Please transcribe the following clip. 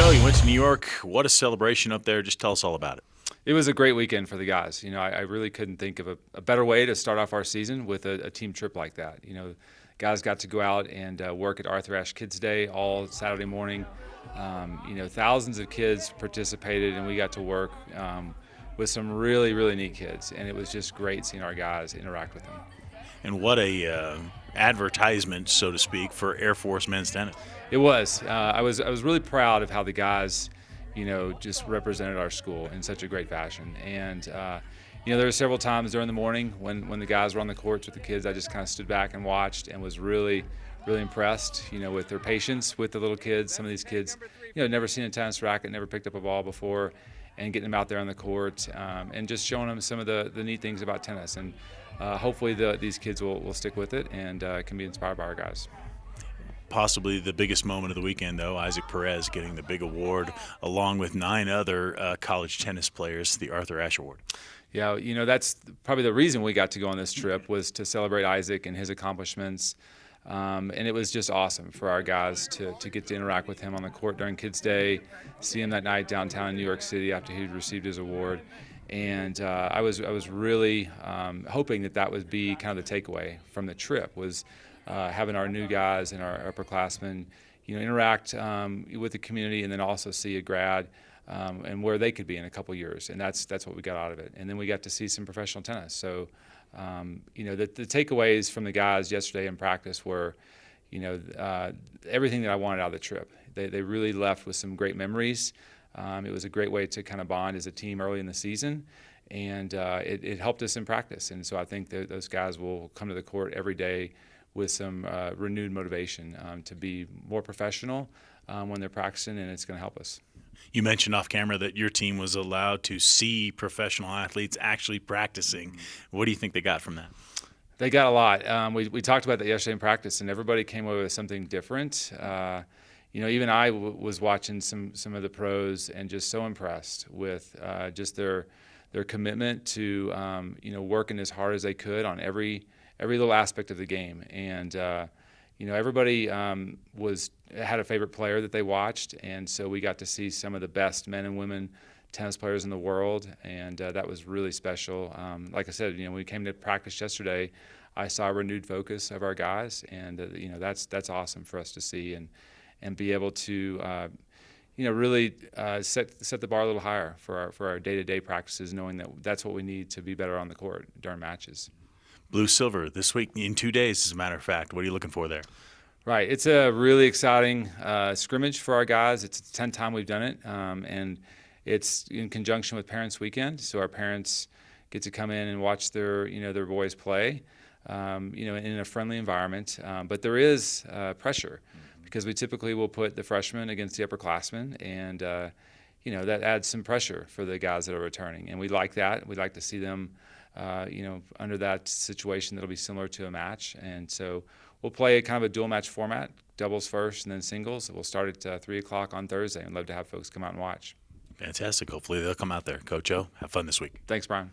O, you went to New York. What a celebration up there. Just tell us all about it. It was a great weekend for the guys. I really couldn't think of a better way to start off our season with a team trip like that. Guys got to go out and work at Arthur Ashe Kids Day all Saturday morning. Thousands of kids participated, and we got to work with some really, really neat kids. And it was just great seeing our guys interact with them. And what a advertisement, so to speak, for Air Force men's tennis. It was. I was really proud of how the guys, just represented our school in such a great fashion. And there were several times during the morning when the guys were on the courts with the kids, I just kind of stood back and watched and was really, really impressed, with their patience with the little kids. Some of these kids, never seen a tennis racket, never picked up a ball before, and getting them out there on the court and just showing them some of the neat things about tennis. And hopefully these kids will stick with it and can be inspired by our guys. Possibly the biggest moment of the weekend, though, Isaac Perez getting the big award along with 9 other college tennis players, the Arthur Ashe Award. Yeah, that's probably the reason we got to go on this trip, was to celebrate Isaac and his accomplishments. And it was just awesome for our guys to get to interact with him on the court during Kids Day, see him that night downtown in New York City after he'd received his award. And I was really hoping that would be kind of the takeaway from the trip, was having our new guys and our upperclassmen, interact with the community, and then also see a grad and where they could be in a couple years. And that's what we got out of it. And then we got to see some professional tennis. So, the takeaways from the guys yesterday in practice were, everything that I wanted out of the trip. They really left with some great memories. It was a great way to kind of bond as a team early in the season, and it helped us in practice. And so I think that those guys will come to the court every day with some renewed motivation to be more professional when they're practicing, and it's going to help us. You mentioned off camera that your team was allowed to see professional athletes actually practicing. What do you think they got from that? They got a lot. We talked about that yesterday in practice, and everybody came away with something different. Even I was watching some of the pros and just so impressed with just their commitment to working as hard as they could on every little aspect of the game. And everybody had a favorite player that they watched, and so we got to see some of the best men and women tennis players in the world, and that was really special. Like I said, when we came to practice yesterday, I saw a renewed focus of our guys, and that's awesome for us to see and be able to really set the bar a little higher for our day-to-day practices, knowing that that's what we need to be better on the court during matches. Blue-silver this week, in 2 days, as a matter of fact. What are you looking for there? Right. It's a really exciting scrimmage for our guys. It's the 10th time we've done it, and it's in conjunction with Parents Weekend, so our parents get to come in and watch their boys play, in a friendly environment. But there is pressure, because we typically will put the freshmen against the upperclassmen, and that adds some pressure for the guys that are returning, and we like that. We like to see them under that situation that'll be similar to a match. And so we'll play a kind of a dual match format, doubles first and then singles. We'll start at 3 o'clock on Thursday, and love to have folks come out and watch. Fantastic. Hopefully they'll come out there. Coach O, have fun this week. Thanks, Brian.